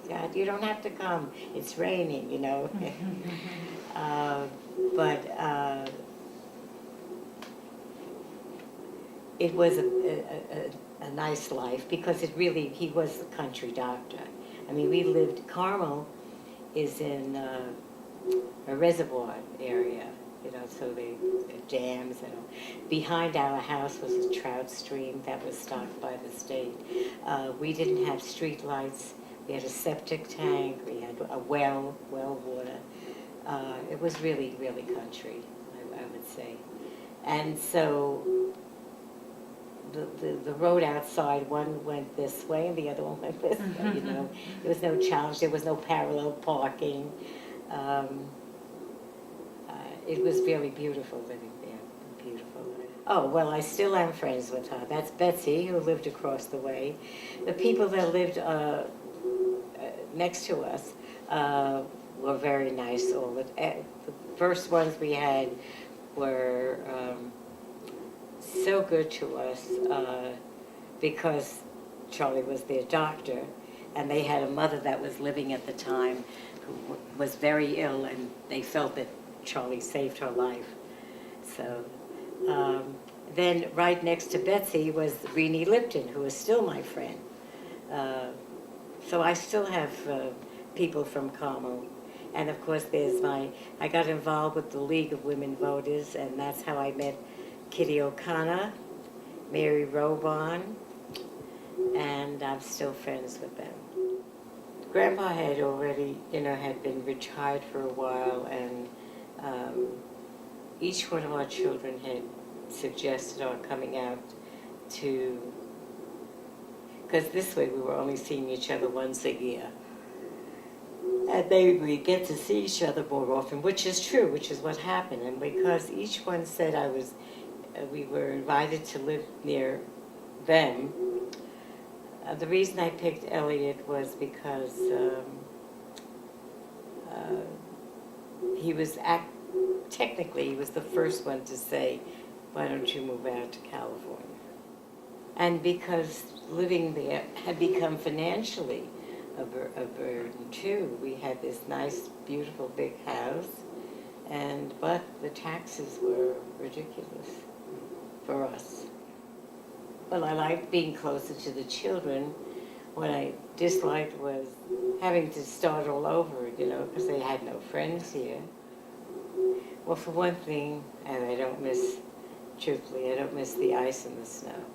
Dad, you don't have to come. It's raining, you know. But it was a nice life, because he was a country doctor. I mean, we lived, Carmel is in a reservoir area, you know, so the dams and all. Behind our house was a trout stream that was stocked by the state. We didn't have street lights. We had a septic tank. We had a well water. It was really, really country, I would say. And so the road outside, one went this way and the other one went this way, you know. There was no challenge. There was no parallel parking. It was really beautiful living there, beautiful. Oh, well, I still am friends with her. That's Betsy, who lived across the way. The people that lived next to us were very nice. The first ones we had were so good to us because Charlie was their doctor, and they had a mother that was living at the time who was very ill, and they felt that Charlie saved her life. So then right next to Betsy was Renee Lipton, who is still my friend. So I still have people from Carmel. And of course I got involved with the League of Women Voters, and that's how I met Kitty O'Connor, Mary Robon, and I'm still friends with them. Grandpa had already, you know, had been retired for a while, and each one of our children had suggested our coming out to, because this way we were only seeing each other once a year. And we get to see each other more often, which is true, which is what happened. And because each one said we were invited to live near them, the reason I picked Elliot was because technically he was the first one to say, why don't you move out to California? And because living there had become financially a burden too. We had this nice, beautiful big house, but the taxes were ridiculous for us. Well, I liked being closer to the children. What I disliked was having to start all over, you know, because they had no friends here. Well, for one thing, and truthfully, I don't miss the ice and the snow.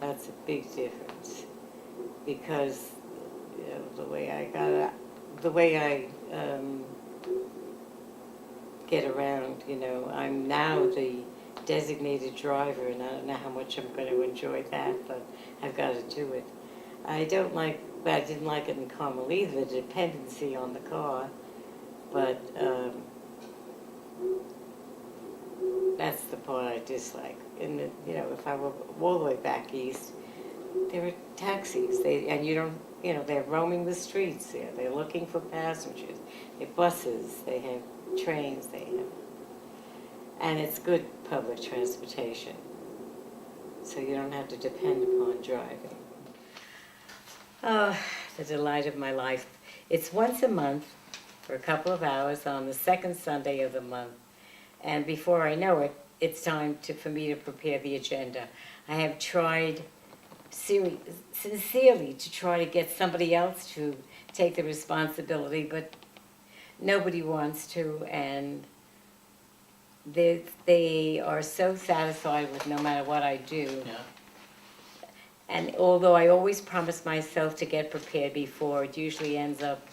That's a big difference, because you know, the way I get around, you know, I'm now the designated driver, and I don't know how much I'm going to enjoy that, but I've got to do it. I don't like but I didn't like it in Carmel either, the dependency on the car. But that's the part I dislike. And if I were all the way back east, there were taxis. And you don't, they're roaming the streets there. They're looking for passengers. They have buses. They have trains. And it's good public transportation. So you don't have to depend upon driving. Oh, the delight of my life. It's once a month for a couple of hours on the second Sunday of the month. And before I know it, it's time for me to prepare the agenda. I have tried sincerely to try to get somebody else to take the responsibility, but nobody wants to, and they are so satisfied with no matter what I do. Yeah. And although I always promise myself to get prepared before, it usually ends up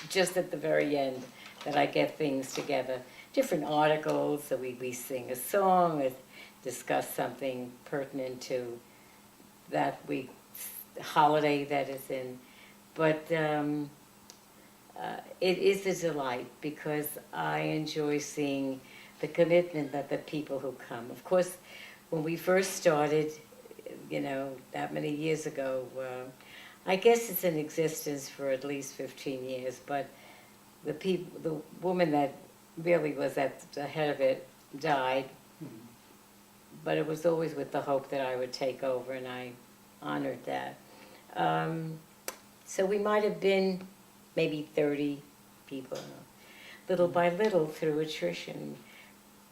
just at the very end that I get things together. Different articles, so we sing a song, or discuss something pertinent to that week's holiday that is in. But it is a delight because I enjoy seeing the commitment that the people who come. Of course, when we first started, that many years ago, I guess it's in existence for at least 15 years, but the woman that really was at the head of it died, but it was always with the hope that I would take over, and I honored that. So we might have been maybe 30 people, little by little through attrition.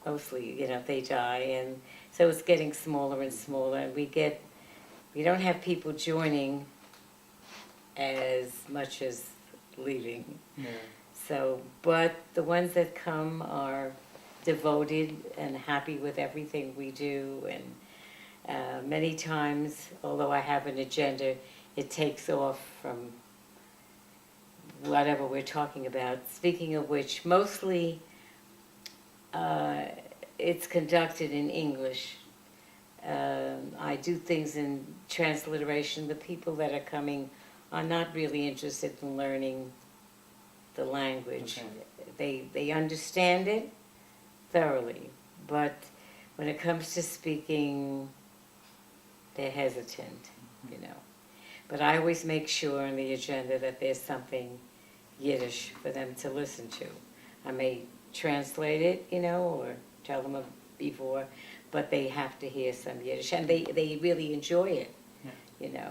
Mostly, they die, and so it's getting smaller and smaller, and we don't have people joining as much as leaving. Yeah. So, but the ones that come are devoted and happy with everything we do, and many times, although I have an agenda, it takes off from whatever we're talking about. Speaking of which, mostly it's conducted in English. I do things in transliteration. The people that are coming are not really interested in learning the language. Okay. They understand it thoroughly, but when it comes to speaking, they're hesitant, But I always make sure on the agenda that there's something Yiddish for them to listen to. I may translate it, or tell them before, but they have to hear some Yiddish, and they really enjoy it, Yeah.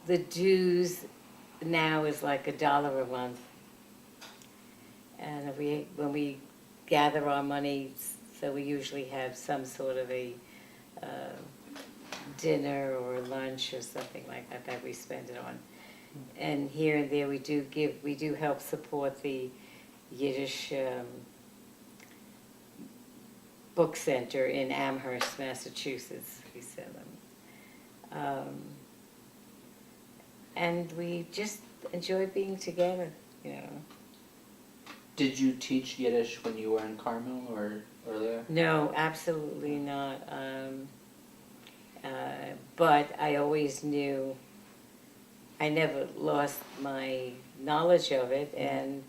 The dues now is like $1 a month, and when we gather our money, so we usually have some sort of a dinner or lunch or something like that we spend it on. And here and there we do help support the Yiddish book center in Amherst, Massachusetts. We send them. And we just enjoy being together, Did you teach Yiddish when you were in Carmel or earlier? No, absolutely not. But I always knew, I never lost my knowledge of it, and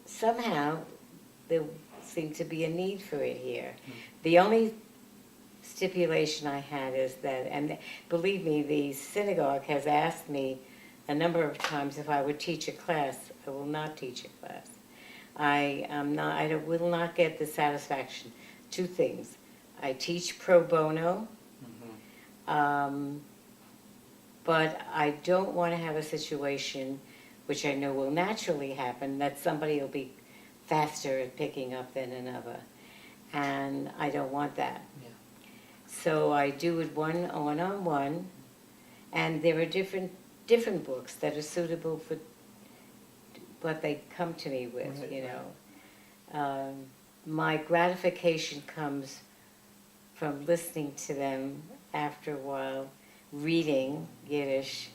somehow there seemed to be a need for it here. The only stipulation I had is that, and believe me, the synagogue has asked me a number of times if I would teach a class. I will not teach a class. I will not get the satisfaction. Two things. I teach pro bono, but I don't want to have a situation, which I know will naturally happen, that somebody will be faster at picking up than another. And I don't want that. Yeah. So I do it one-on-one, and there are different books that are suitable for what they come to me with, Right. My gratification comes from listening to them after a while, reading Yiddish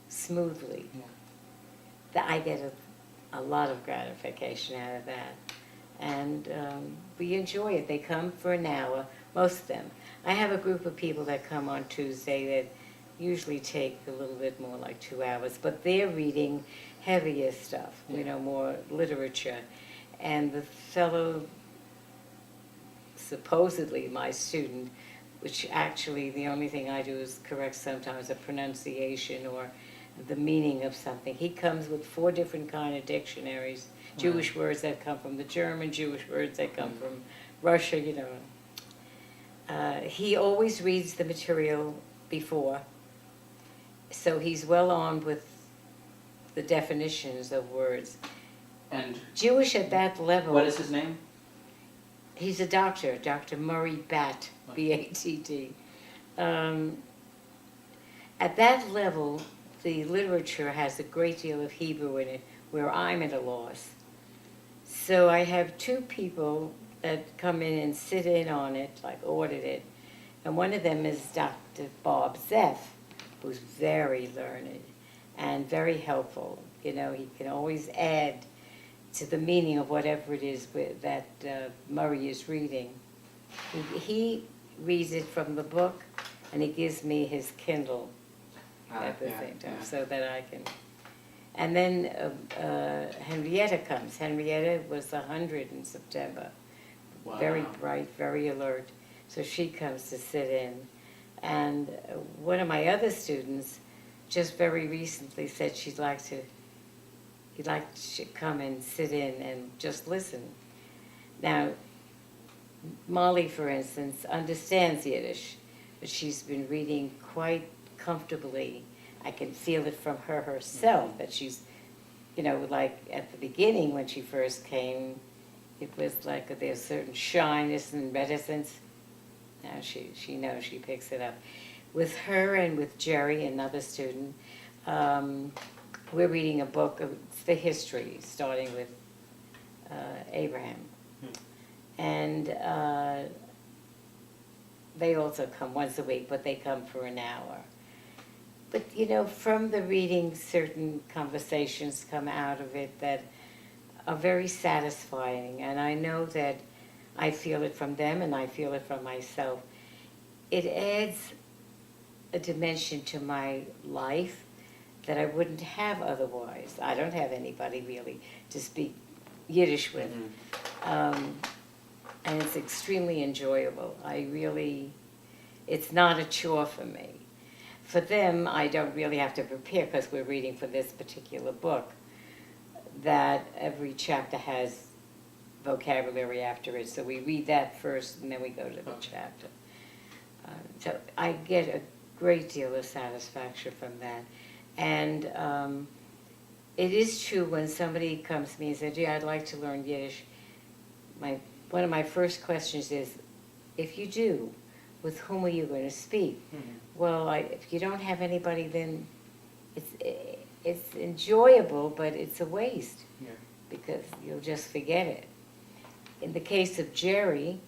smoothly. Yeah. I get a lot of gratification out of that. And we enjoy it. They come for an hour, most of them. I have a group of people that come on Tuesday that usually take a little bit more, like 2 hours, but they're reading heavier stuff, you know, more literature. And the fellow, supposedly my student, which actually the only thing I do is correct sometimes a pronunciation or the meaning of something. He comes with 4 different kind of dictionaries, Jewish words that come from the German, Jewish words that come from Russia, you know. He always reads the material before, so he's well armed with the definitions of words. And Jewish at that level. what is his name? He's a doctor, Dr. Murray Batt, B-A-T-T. At that level, the literature has a great deal of Hebrew in it, where I'm at a loss. So I have 2 people that come in and sit in on it, like audit it. And one of them is Dr. Bob Zeff, who's very learned and very helpful. You know, he can always add to the meaning of whatever it is that Murray is reading. He reads it from the book, and he gives me his Kindle at the same time, so that I can. And then Henrietta comes. Henrietta was 100 in September. Wow. Very bright, very alert. So she comes to sit in. And one of my other students just very recently said he'd like to come and sit in and just listen. Now, Molly, for instance, understands Yiddish, but she's been reading quite comfortably. I can feel it from her herself, that she's, you know, like at the beginning when she first came, it was like there's certain shyness and reticence. Now she knows, she picks it up. With her and with Jerry, another student, we're reading a book of the history, starting with Abraham. And they also come once a week, but they come for an hour. But, you know, from the reading, certain conversations come out of it that are very satisfying. And I know that I feel it from them and I feel it from myself. It adds a dimension to my life that I wouldn't have otherwise. I don't have anybody really to speak Yiddish with. And it's extremely enjoyable. It's not a chore for me. For them, I don't really have to prepare because we're reading for this particular book, that every chapter has vocabulary after it. So we read that first and then we go to the chapter. So I get a great deal of satisfaction from that. And it is true when somebody comes to me and says, "Gee, I'd like to learn Yiddish," one of my first questions is, if you do, with whom are you going to speak? Well, if you don't have anybody, then it's enjoyable, but it's a waste, because you'll just forget it. In the case of Jerry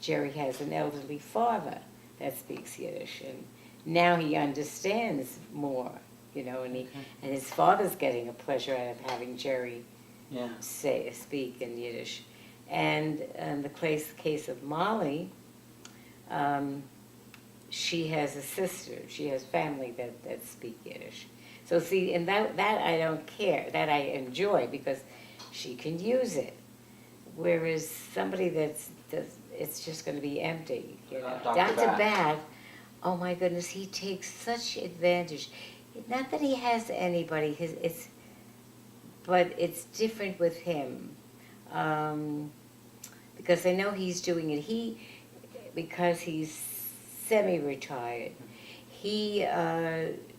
has an elderly father that speaks Yiddish, and now he understands more, you know, and his father's getting a pleasure out of having Jerry speak in Yiddish. And in the case of Molly, she has a sister, she has family that speak Yiddish. So see, and that I don't care, that I enjoy because she can use it. Whereas somebody it's just going to be empty, you know. Dr. Bath, oh my goodness, he takes such advantage. Not that he has anybody, but it's different with him. Because I know he's doing it. Because he's semi-retired, he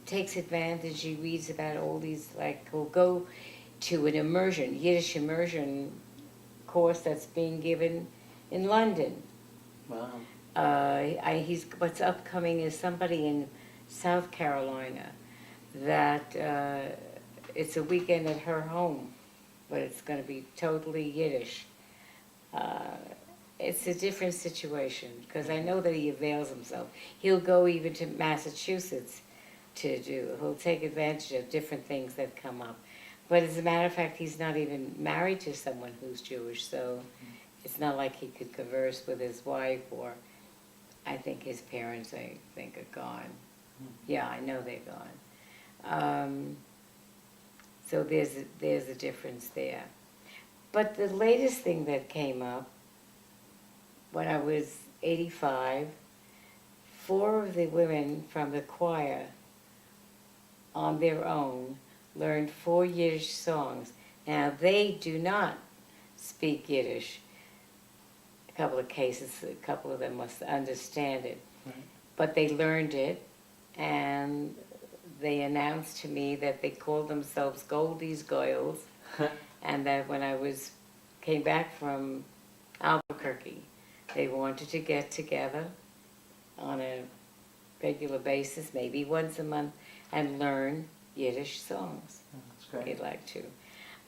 takes advantage. He reads about all these, like, he'll go to an Yiddish immersion course that's being given in London. Wow. What's upcoming is somebody in South Carolina that it's a weekend at her home, but it's going to be totally Yiddish. It's a different situation because I know that he avails himself. He'll go even to Massachusetts he'll take advantage of different things that come up. But as a matter of fact, he's not even married to someone who's Jewish, so it's not like he could converse with his wife, or I think his parents, I think, are gone. Yeah, I know they're gone. So there's a difference there. But the latest thing that came up, when I was 85, 4 of the women from the choir, on their own, learned 4 Yiddish songs. Now, they do not speak Yiddish. A couple of cases, a couple of them must understand it. Right. But they learned it, and they announced to me that they called themselves Goldie's Goyles, and that when I came back from Albuquerque, they wanted to get together on a regular basis, maybe once a month, and learn Yiddish songs. That's great. They'd like to.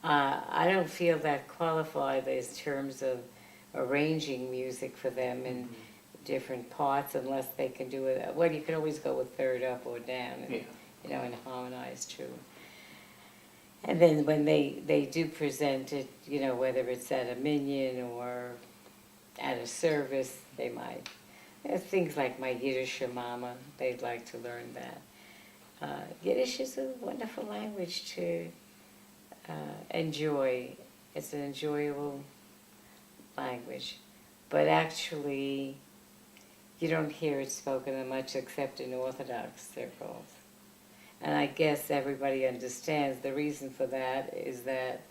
I don't feel that qualified as terms of arranging music for them in different parts, unless they can do it. Well, you can always go with third up or down, and, Yeah. you know, and harmonize too. And then when they do present it, you know, whether it's at a minyan or at a service, they might. Things like my Yiddish Mama, they'd like to learn that. Yiddish is a wonderful language to enjoy. It's an enjoyable language. But actually, you don't hear it spoken much except in Orthodox circles. And I guess everybody understands the reason for that is that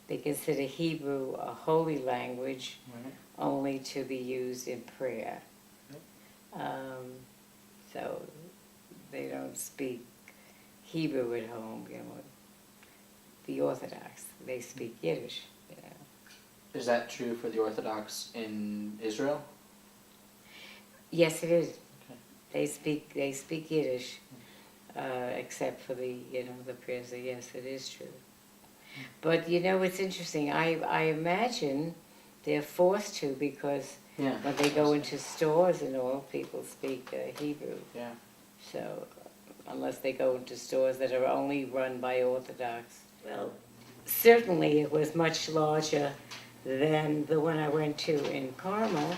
they consider Hebrew a holy language, Right. only to be used in prayer. So they don't speak Hebrew at home, you know. The Orthodox, they speak Yiddish, you know. Is that true for the Orthodox in Israel? Yes, it is. Okay. They speak Yiddish, except for the, you know, the prayers. So yes, it is true. But you know, it's interesting. I imagine they're forced to, because Yeah. when they go into stores and all, people speak Hebrew. Yeah. So unless they go into stores that are only run by Orthodox. Well, certainly it was much larger than the one I went to in Carmel.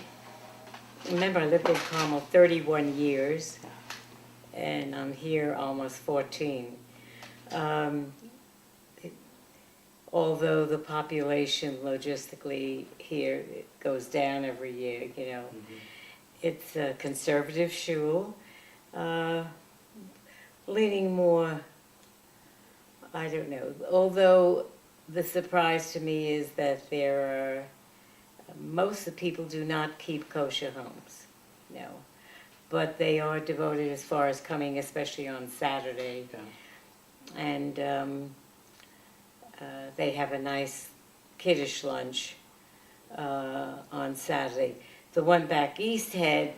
Remember, I lived in Carmel 31 years, and I'm here almost 14. Although the population logistically here, it goes down every year, you know. It's a conservative shul, leaning more, I don't know. Although the surprise to me is that there are, most of the people do not keep kosher homes, no. But they are devoted as far as coming, especially on Saturday. Yeah. And they have a nice kiddush lunch on Saturday. The one back east had,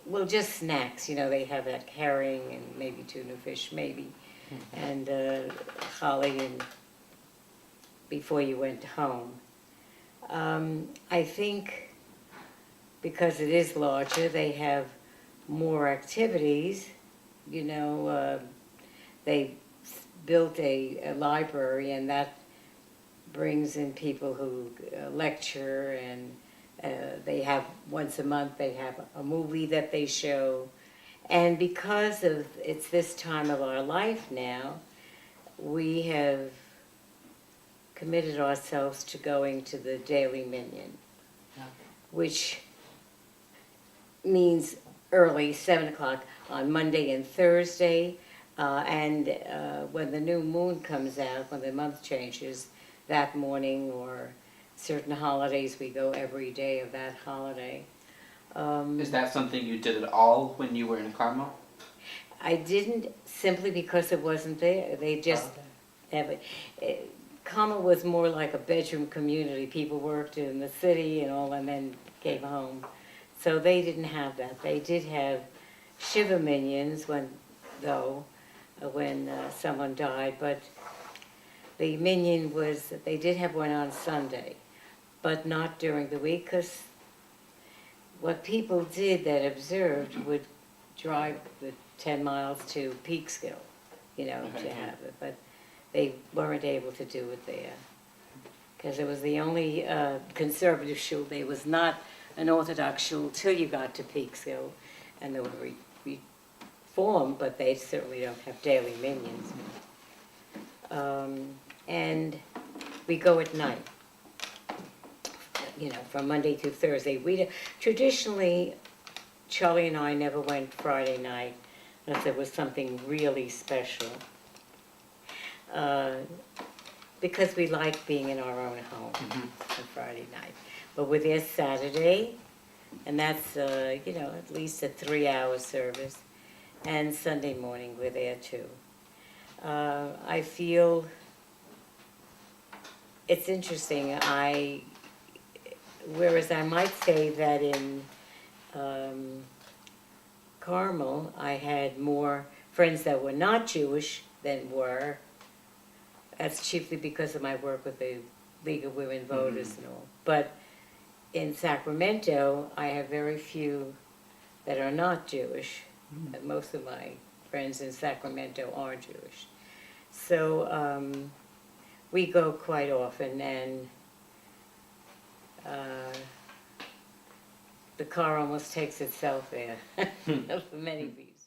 well, just snacks. You know, they have that herring and maybe tuna fish, maybe, and challah and before you went home. I think because it is larger, they have more activities. You know, they built a library, and that brings in people who lecture, and they have, once a month, they have a movie that they show. And because of it's this time of our life now, we have committed ourselves to going to the daily minyan, Yeah. which means early, 7 o'clock on Monday and Thursday. And when the new moon comes out, when the month changes, that morning, or certain holidays, we go every day of that holiday. Is that something you did at all when you were in Carmel? I didn't, simply because it wasn't there. They just have it. Carmel was more like a bedroom community. People worked in the city and all, and then came home. So they didn't have that. They did have Shiva minions when someone died, but the minion was, they did have one on Sunday, but not during the week, because what people did that observed would drive the 10 miles to Peekskill, you know, to Okay. have it. But they weren't able to do it there. Because it was the only conservative shul. There was not an Orthodox shul till you got to Peekskill, and they were reformed, but they certainly don't have daily minions. And we go at night, you know, from Monday through Thursday. Traditionally, Charlie and I never went Friday night unless there was something really special. Because we like being in our own home on Friday night. But we're there Saturday, and that's, you know, at least a 3-hour service. And Sunday morning, we're there too. I feel it's interesting. Whereas I might say that in Carmel, I had more friends that were not Jewish than were. That's chiefly because of my work with the League of Women Voters and all. But in Sacramento, I have very few that are not Jewish. Most of my friends in Sacramento are Jewish. So we go quite often, and the car almost takes itself there for many reasons.